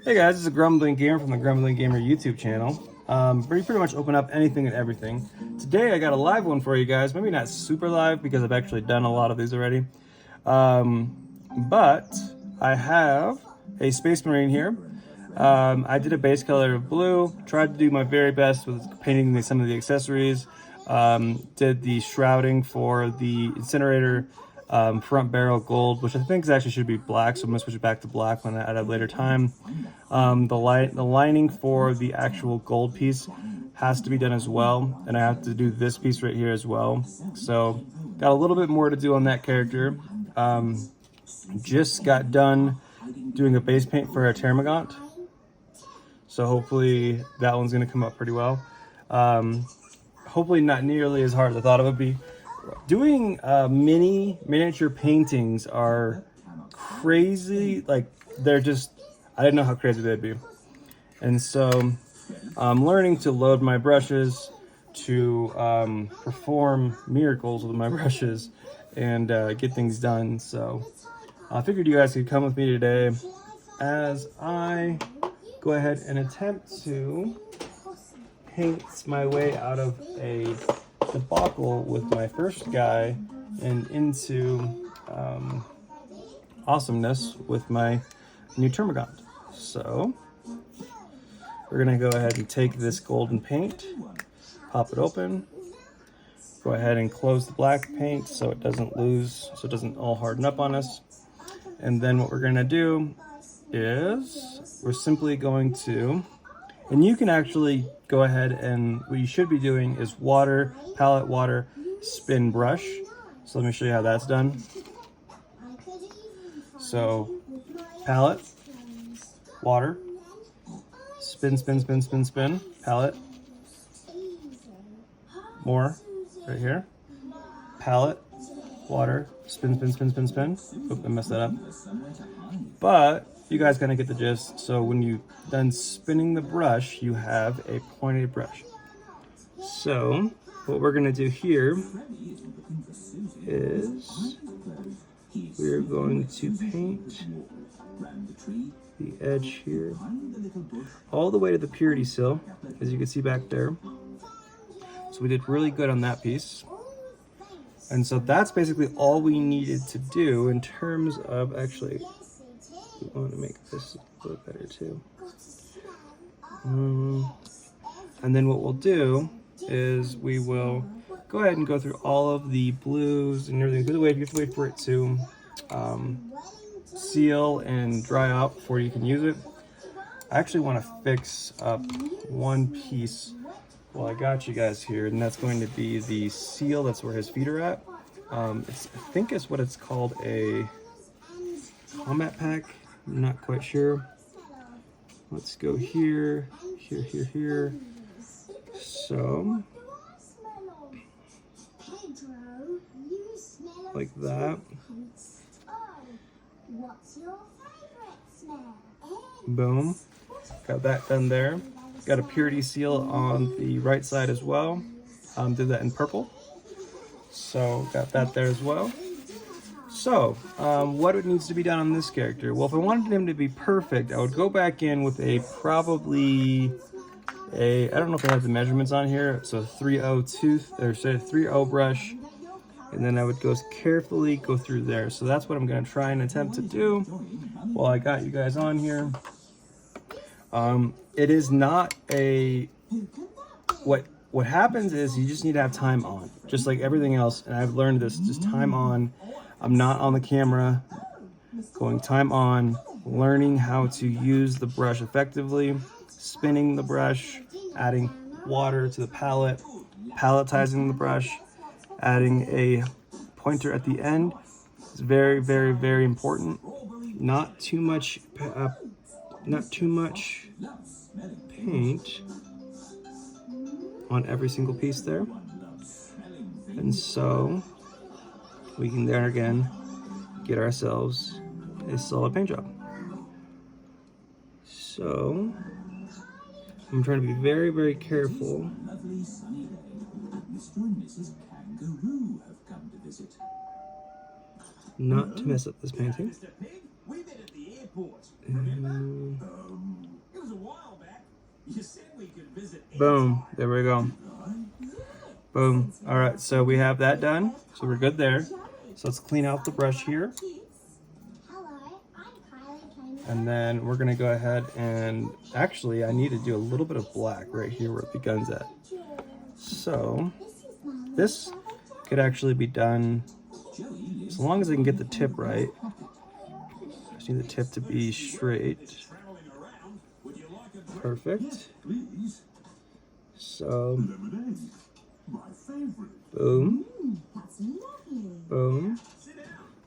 Hey guys, this is a Grumbling Gamer from the Grumbling Gamer YouTube channel. We pretty much open up anything and everything. Today I got a live one for you guys. Maybe not super live because I've actually done a lot of these already. But I have a Space Marine here. I did a base color of blue, tried to do my very best with painting some of the accessories. Did the shrouding for the incinerator front barrel gold, which I think actually should be black, so I'm gonna switch it back to black when at a later time. The lining for the actual gold piece has to be done as well, and I have to do this piece right here as well. So got a little bit more to do on that character. Just got done doing a base paint for a Termagant, so hopefully that one's gonna come up pretty well. Hopefully not nearly as hard as I thought it would be. Doing miniature paintings are crazy. Like, they're just, I didn't know how crazy they'd be. And so I'm learning to load my brushes, to perform miracles with my brushes, and get things done. So I figured you guys could come with me today as I go ahead and attempt to paint my way out of a debacle with my first guy and into awesomeness with my new Termagant. So we're gonna go ahead and take this golden paint, pop it open, go ahead and close the black paint so it doesn't lose, so it doesn't all harden up on us. And then what we're gonna do is we're simply going to, and you can actually go ahead and what you should be doing is water, palette, water, spin, brush. So let me show you how that's done. So palette, water, spin, spin, spin, spin, spin, palette, more right here, palette, water, spin, spin, spin, spin, spin. Oop, I messed that up. But you guys kind of get the gist. So when you done spinning the brush, you have a pointed brush. So what we're gonna do here is we're going to paint the edge here all the way to the purity seal, as you can see back there. So we did really good on that piece. And so that's basically all we needed to do in terms of, actually, we want to make this a little better too. And then what we'll do is we will go ahead and go through all of the blues and everything. You have to wait for it to seal and dry out before you can use it. I actually want to fix up one piece while I got you guys here, and that's going to be the seal. That's where his feet are at. I think it's what it's called, a combat pack. I'm not quite sure. Let's go here, here, here, here. So, like that. Boom. Got that done there. Got a purity seal on the right side as well. Did that in purple. So, got that there as well. So, what needs to be done on this character? Well, if I wanted him to be perfect, I would go back in with I don't know if I have the measurements on here, so 3/0 tooth, or say 3/0 brush, and then I would carefully go through there. So that's what I'm gonna try and attempt to do while I got you guys on here. It is not what happens is you just need to have time on, just like everything else, and I've learned this, just time on. I'm not on the camera, going time on, learning how to use the brush effectively, spinning the brush, adding water to the palette, palletizing the brush, adding a pointer at the end. It's very, very, very important. Not too much paint on every single piece there. And so we can there again get ourselves a solid paint job. So I'm trying to be very, very careful not to mess up this painting. Boom. There we go. Boom. All right, so we have that done. So we're good there. So let's clean out the brush here. And then we're gonna go ahead and, actually I need to do a little bit of black right here where the gun's at. So this could actually be done as long as I can get the tip right. I just need the tip to be straight. Perfect. So, boom, boom,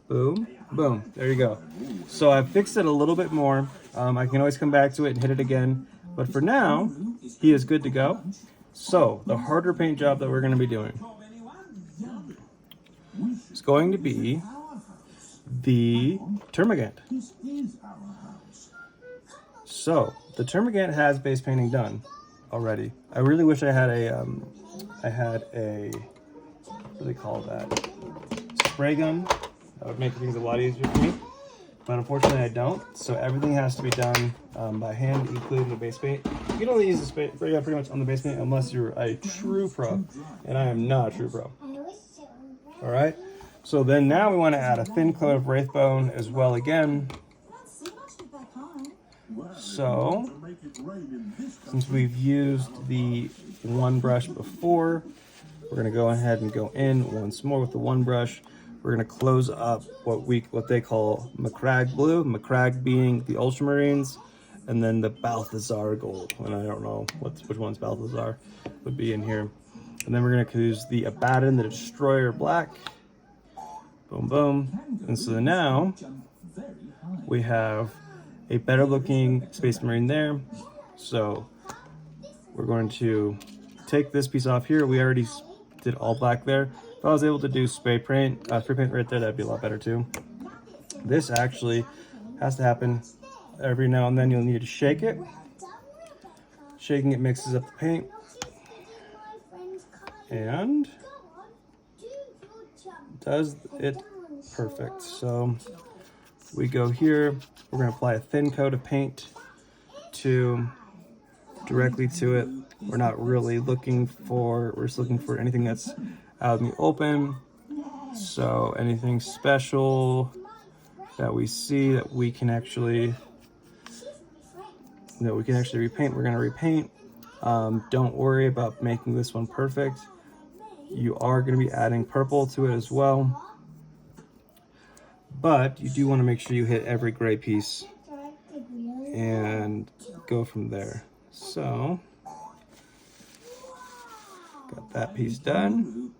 boom, boom. There you go. So I fixed it a little bit more. I can always come back to it and hit it again. But for now, he is good to go. So the harder paint job that we're going to be doing is going to be the Termagant. So the Termagant has base painting done already. I really wish I had a what do they call that? Spray gun. That would make things a lot easier for me. But unfortunately I don't. So everything has to be done by hand, including the base paint. You can only use the spray gun pretty much on the base paint unless you're a true pro. And I am not a true pro. Alright. So then now we want to add a thin coat of Wraithbone as well again. So, since we've used the one brush before, we're going to go ahead and go in once more with the one brush. We're going to close up what they call Macragge Blue, Macragge being the Ultramarines, and then the Balthazar Gold. And I don't know which one's Balthazar would be in here. And then we're going to use the Abaddon, the Destroyer Black. Boom, boom. And so now we have a better looking Space Marine there. So we're going to take this piece off here. We already did all black there. If I was able to do spray paint right there, that'd be a lot better too. This actually has to happen every now and then. You'll need to shake it. Shaking it mixes up the paint. And does it perfect. So we go here, we're going to apply a thin coat of paint directly to it. We're not really looking for, we're just looking for anything that's out in the open. So anything special that we see that we can actually repaint, we're going to repaint. Don't worry about making this one perfect. You are going to be adding purple to it as well. But you do want to make sure you hit every gray piece and go from there. So, got that piece done.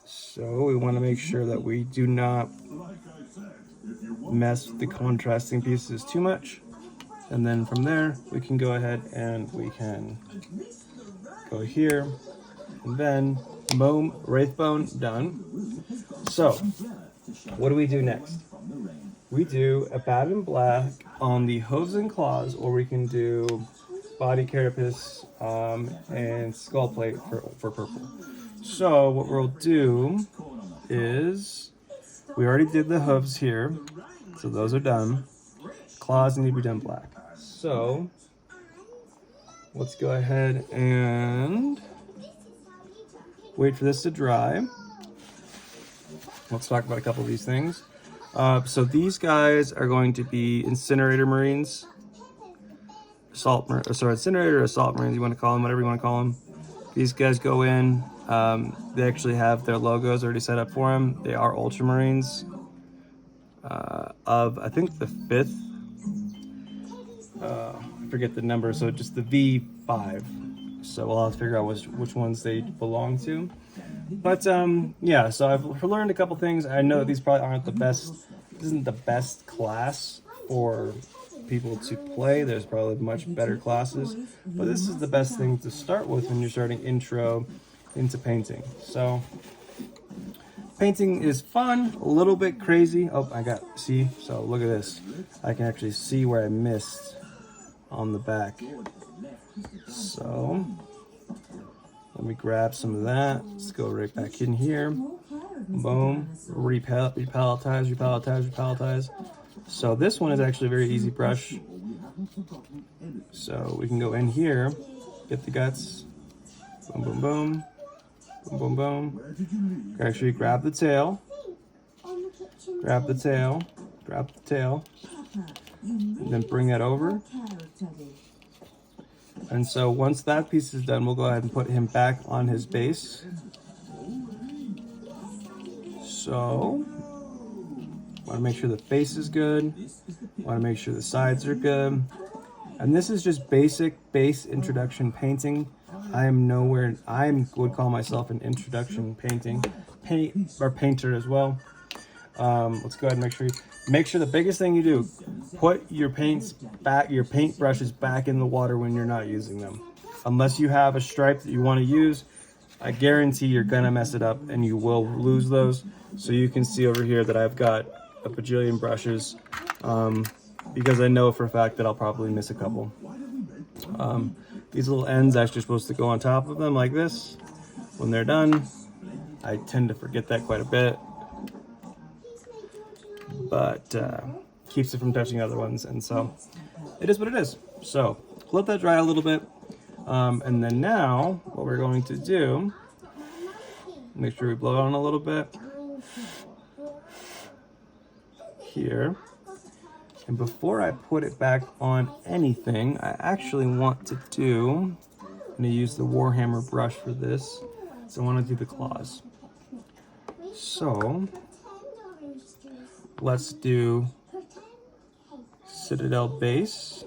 So we want to make sure that we do not mess with the contrasting pieces too much. And then from there, we can go ahead and we can go here. And then, boom, Wraithbone done. So, what do we do next? We do Abaddon Black on the hooves and claws, or we can do body carapace and skull plate for purple. So, what we'll do is, we already did the hooves here, so those are done. Claws need to be done black. So, let's go ahead and wait for this to dry. Let's talk about a couple of these things. So these guys are going to be Incinerator Marines. Incinerator or Assault Marines, you want to call them, whatever you want to call them. These guys go in. They actually have their logos already set up for them. They are Ultramarines of, I think, the 5th. I forget the number, so just the V5. So we'll have to figure out which ones they belong to. But yeah, so I've learned a couple things. I know these probably aren't the best. This isn't the best class for people to play. There's probably much better classes, but this is the best thing to start with when you're starting intro into painting. So painting is fun, a little bit crazy. Oh, see, so look at this. I can actually see where I missed on the back. So Let me grab some of that. Let's go right back in here. Boom. Repalletize, repalletize, repalletize. So this one is actually a very easy brush. So we can go in here, get the guts. Boom, boom, boom. Boom, boom, boom. Actually grab the tail. Grab the tail. Grab the tail. And then bring that over. And so once that piece is done, we'll go ahead and put him back on his base. So, want to make sure the face is good. Want to make sure the sides are good. And this is just basic base introduction painting. I would call myself an introduction painter as well. Let's go ahead and make sure the biggest thing you do, put your paint brushes back in the water when you're not using them. Unless you have a stripe that you want to use, I guarantee you're gonna mess it up and you will lose those. So you can see over here that I've got a bajillion brushes because I know for a fact that I'll probably miss a couple. These little ends actually supposed to go on top of them like this. When they're done, I tend to forget that quite a bit, but keeps it from touching other ones, and so it is what it is. So let that dry a little bit, and then now what we're going to do, make sure we blow it on a little bit here. And before I put it back on anything, I actually want to I'm going to use the Warhammer brush for this. So I want to do the claws. So let's do Citadel base.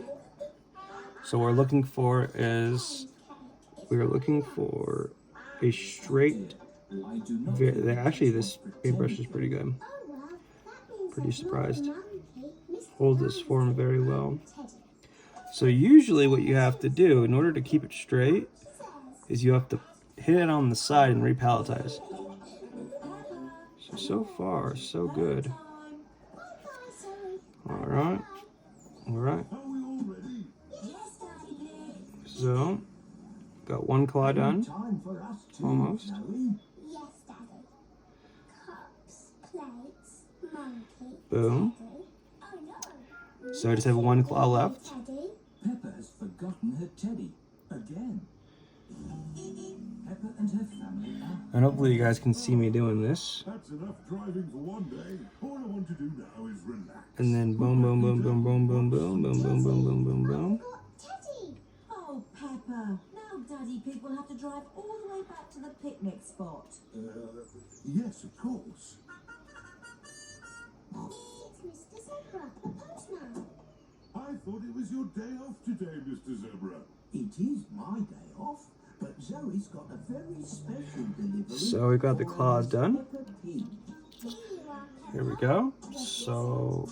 So what we're looking for a straight, actually this paintbrush is pretty good. Pretty surprised. Hold this form very well. So usually what you have to do in order to keep it straight is you have to hit it on the side and repalletize. So far, so good. Alright. Alright. So, got one claw done. Almost. Boom. So I just have one claw left. Peppa has forgotten her teddy again. Peppa and her family are... And hopefully you guys can see me doing this. That's enough driving for one day. All I want to do now is relax. And then boom, boom, boom, boom, boom, boom, boom, boom, boom, boom, boom, boom, boom. Teddy! Oh, Peppa. Now Daddy Pig will have to drive all the way back to the picnic spot. Yes, of course. It's Mr. Zebra, the postman. I thought it was your day off today, Mr. Zebra. It is my day off, but Zoe's got a very special delivery. So we got the claws done. Peppa Pig. Here we go. So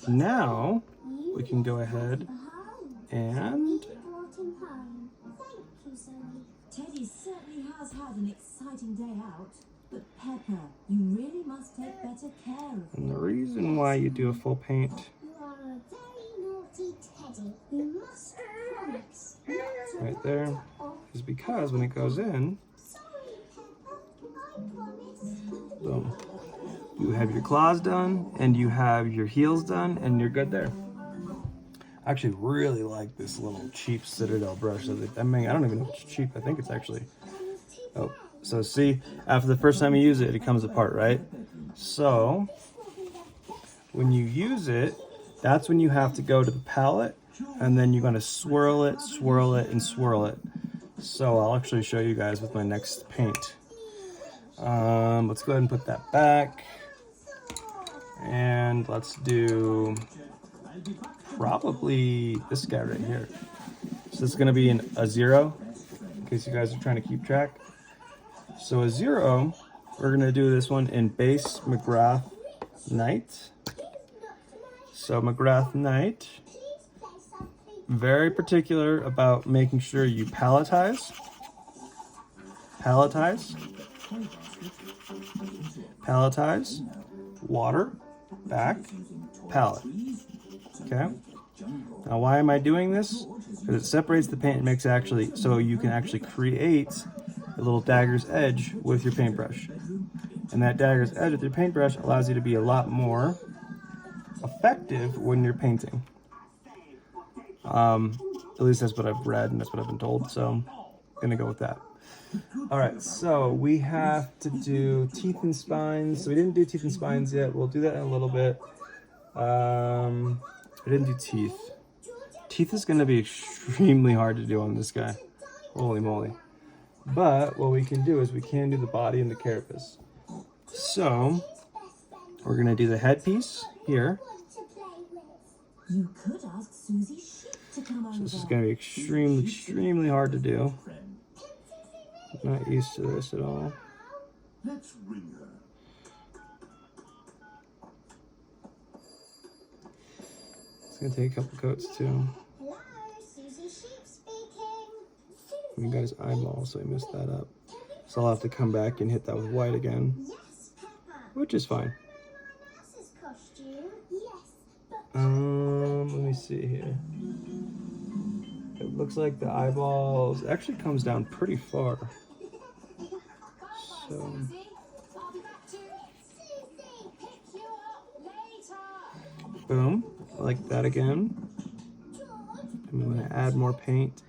now we can go ahead and Brought him home. Thank you, Zoe. Teddy certainly has had an exciting day out. But Peppa, you really must take better care of him. And the reason why you do a full paint You are a very naughty Teddy. You must promise not to right there is because when it goes in, Sorry, Peppa. I promise. boom, you have your claws done and you have your heels done and you're good there. I actually really like this little cheap Citadel brush. I mean, I don't even know if it's cheap. I think it's actually, oh, so see, after the first time you use it, it comes apart, right? So when you use it, that's when you have to go to the palette and then you're going to swirl it, and swirl it. So I'll actually show you guys with my next paint. Let's go ahead and put that back. And let's do probably this guy right here. So this is going to be a 0, in case you guys are trying to keep track. So a 0, we're going to do this one in base McGrath Knight. So McGrath Knight, very particular about making sure you palletize, water, back, palette. Okay, Now, why am I doing this? Because it separates the paint and makes actually, so you can actually create a little dagger's edge with your paintbrush. And that dagger's edge with your paintbrush allows you to be a lot more effective when you're painting. At least that's what I've read and that's what I've been told, so I'm gonna go with that. All right, so we have to do teeth and spines. So we didn't do teeth and spines yet. We'll do that in a little bit. We didn't do teeth. Teeth is gonna be extremely hard to do on this guy. Holy moly. But what we can do is we can do the body and the carapace. So we're gonna do the headpiece here. You could ask Susie Sheep to come over. So this is gonna be extremely hard to do. Not used to this at all. Let's ring her. It's gonna take a couple coats too. Hello, Susie Sheep speaking. We got his eyeball, so we messed that up. So I'll have to come back and hit that with white again, Yes, Peppa. which is fine. My nurse's costume. Yes, but Let me see here. It looks like the eyeballs actually comes down pretty far. So I'll be back to Susie. pick you up later. boom, like that again. George, I'm gonna add more paint,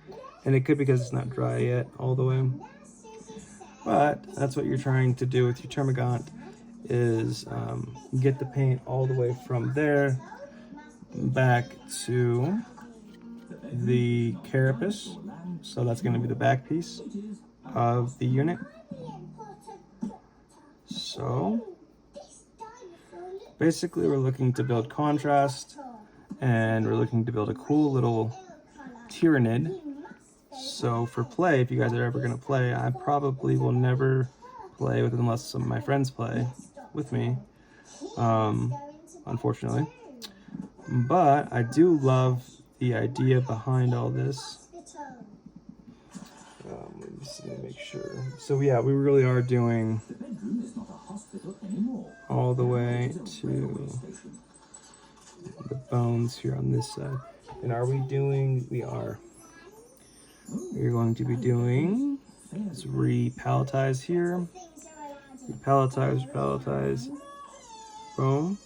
and it could be because it's not dry yet all the way. Susie said. But that's what you're trying to do with your Termagant is get the paint all the way from there back to the carapace. So that's going to be the back piece of the unit. So basically we're looking to build contrast, and we're looking to build a cool little Tyrannid. So for play, if you guys are ever going to play, I probably will never play with it unless some of my friends play with me, unfortunately. But I do love the idea behind all this. Let me see, let me make sure. So yeah, we really are doing The bedroom is not a hospital anymore. all the way to the bones here on this side. And are we doing, we are. We're going to be doing, let's repalletize here. Repalletize, boom.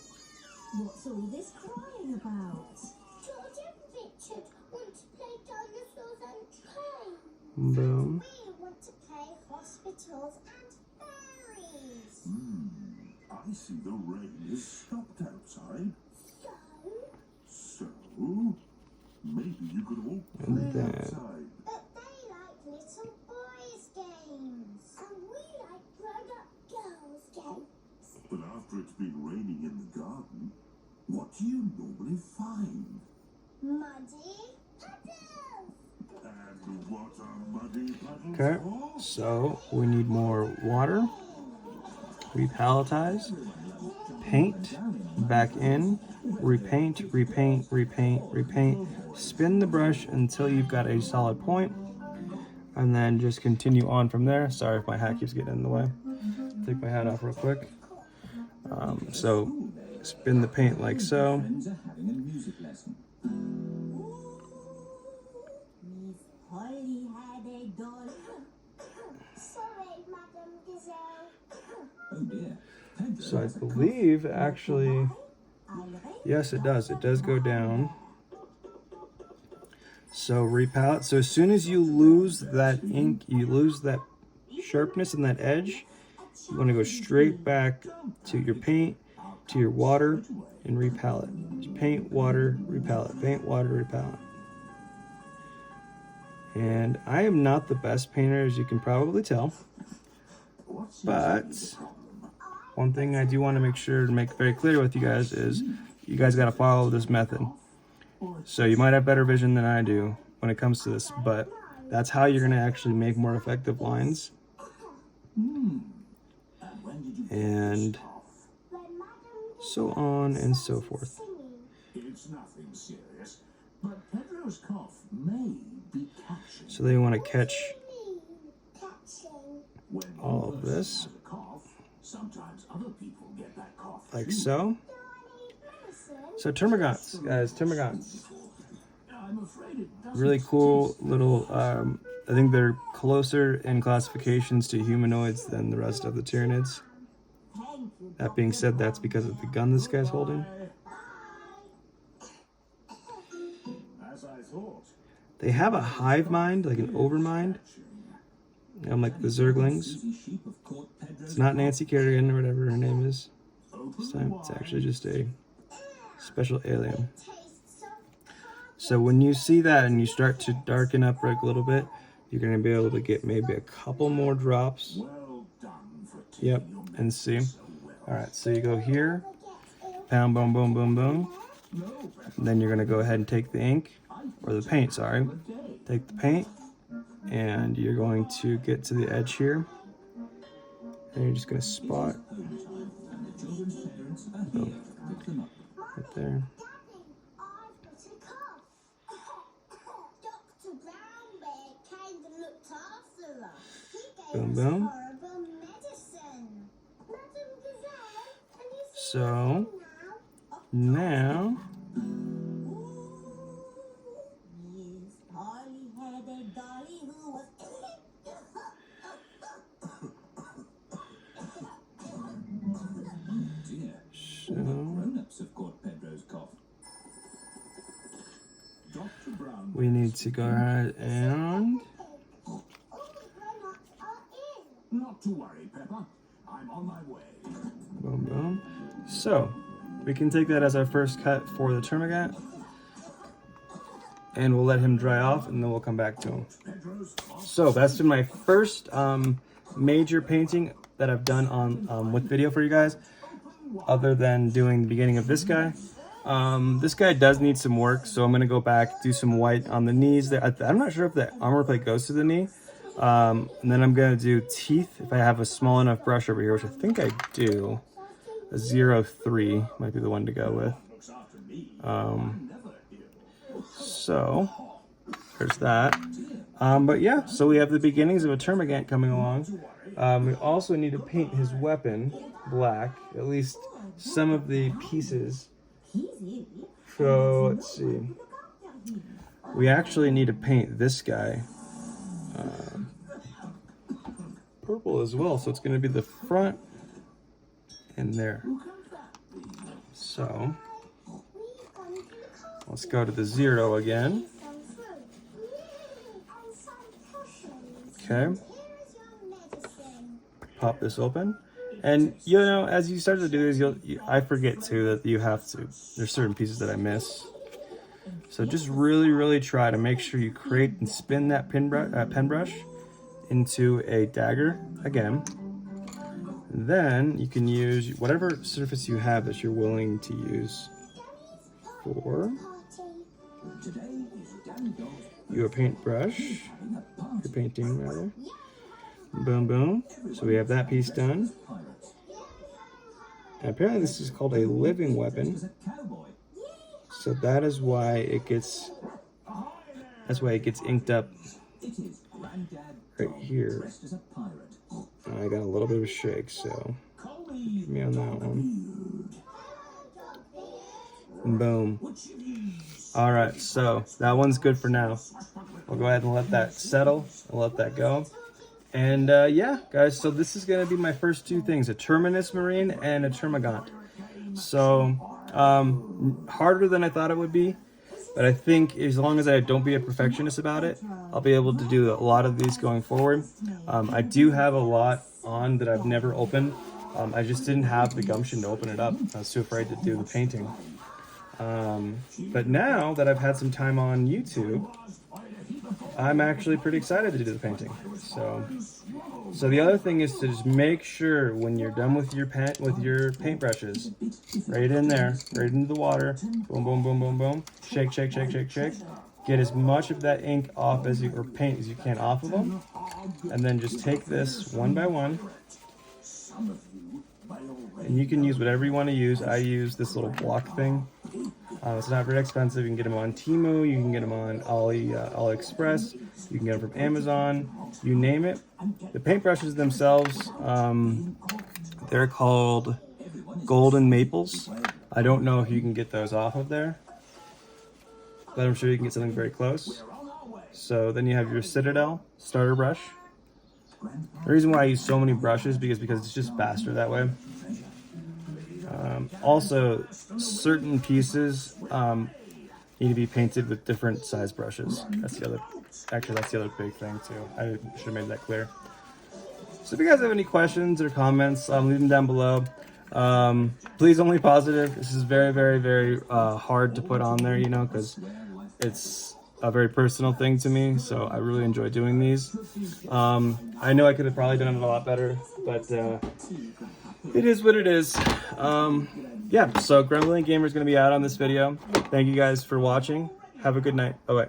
What's all this crying about? George and Richard want to play dinosaurs and trains. Boom. We want to play hospitals and fairies. I see the rain is stopped outside. So, So, maybe you could all And play then- outside. but they like little boys' games. And we like grown-up girls' games. But after it's been raining in the garden, what do you normally find? Muddy puddles. And what are muddy puddles Okay, for? so we need more water. Repalletize, paint, back in, repaint, spin the brush until you've got a solid point, and then just continue on from there. Sorry if my hat keeps getting in the way. Take my hat off real quick. So spin the paint like so. Friends are having a music lesson. Miss Polly had a doll. Sorry, Madam Gazelle. Oh dear. Pedro So I has a cough. believe actually, I'll yes it does. It does go down. So repalette. So as soon as you lose that ink, you lose that sharpness and that edge, you want to go straight back to your paint, to your water, and repalette. Paint, water, repalette. Paint, water, repalette. And I am not the best painter, as you can probably tell. But one thing I do want to make sure to make very clear with you guys is you guys got to follow this method. So you might have better vision than I do when it comes to this, but that's how you're going to actually make more effective lines. And when did you And When Madam so on and so forth. singing. It's nothing serious, but Pedro's cough may be catching. So they want to catch Catching. When all one of person this. has a cough, sometimes other people get that cough like too. so. Do I need medicine? So Termagants, guys, Termagants. I'm afraid it doesn't Really cool little, I think they're closer in classifications to humanoids than the rest of the Tyranids. Thank you. That being said, that's because of the gun this guy's holding. As I thought. They have a hive mind, like an overmind. Like the Zerglings. Susie Sheep have caught Pedro's It's not Nancy Kerrigan or whatever her name is. This time, it's actually just a special alien. Tastes so So when you see that and you start to darken up like a little bit, you're going to be able to get maybe a couple more drops. Well done for taking Yep, your and see. medicine so well. Alright, so you go here, pound, boom, boom, boom, boom. And then you're going to go ahead and take the ink, or the paint, sorry. Take the paint, and you're going to get to the edge here. And you're just going to spot home time, and the children's parents are here to pick them up. right there. Dr. Brown Bear came and looked after her. He gave Boom, us boom. horrible medicine. Madame Gazelle, and you see So, now? now, Yes, Polly-headed Dolly who was... Dear, so, grown-ups have caught Pedro's cough. Dr. Brown, we need to go ahead and, All the grown-ups are in. not to worry, Pepper. I'm on my way. boom, boom. So, we can take that as our first cut for the Termagant. And we'll let him dry off, and then we'll come back to him. Pedro's off. So that's been my first major painting that I've done on with video for you guys, other than doing the beginning of this guy. This guy does need some work, so I'm gonna go back, do some white on the knees. There, I'm not sure if the armor plate goes to the knee. And then I'm gonna do teeth if I have a small enough brush over here, which I think I do. A 03 might be the one to go with. Looks after me. Never ill. So there's that. But yeah, so we have the beginnings of a Termagant coming along. We also need to paint his weapon black, at least some of the pieces. He's in. So let's see. We actually need to paint this guy purple as well. So it's going to be the front and there. So We've gone to the castle. let's go to the 0 again. Some fruit. And some potions. Okay. Here is your medicine. Pop this open, and you know, as you start to do this, I forget too that you have to. There's certain pieces that I miss, so just really try to make sure you create and spin that pen brush into a dagger again. Then you can use whatever surface you have that you're willing to use for Party. Today is Danny Dog's your paintbrush, having a party. your painting rather. Boom, boom. So we have that piece done. Pirates. And apparently this is called a living weapon. As a cowboy. So that is why it gets, that's why it gets inked up It is Granddad right Dog here. dressed as a pirate. I got a little bit of a shake, so Call me get me on that one. Dude. And boom. What you use? All right, so that one's good for now. We'll go ahead and let that settle and let that go. And yeah, guys, so this is going to be my first two things, a Terminus Marine and a Termagant. So harder than I thought it would be, but I think as long as I don't be a perfectionist about it, I'll be able to do a lot of these going forward. I do have a lot on that I've never opened. I just didn't have the gumption to open it up. I was too afraid to do the painting. But now that I've had some time on YouTube, I'm actually pretty excited to do the painting. So the other thing is to just make sure when you're done with your paintbrushes, right in there, right into the water, boom, boom, boom, boom, boom, shake, shake, shake, shake, shake. Get as much of that ink off as you, or paint as you can off of them, and then just take this one by one. And you can use whatever you want to use. I use this little block thing. It's not very expensive. You can get them on Temu. You can get them on AliExpress. You can get them from Amazon. You name it. The paintbrushes themselves, they're called Golden Maples. I don't know if you can get those off of there. but I'm sure you can get something very close. So then you have your Citadel starter brush. The reason why I use so many brushes because it's just faster that way. Also, certain pieces need to be painted with different size brushes. That's the other big thing too. I should have made that clear. So if you guys have any questions or comments, leave them down below. Please only positive. This is very, very, very hard to put on there, you know, because it's a very personal thing to me. So I really enjoy doing these. I know I could have probably done it a lot better, but it is what it is. Yeah, so Grumbling Gamer is going to be out on this video. Thank you guys for watching. Have a good night. Bye-bye.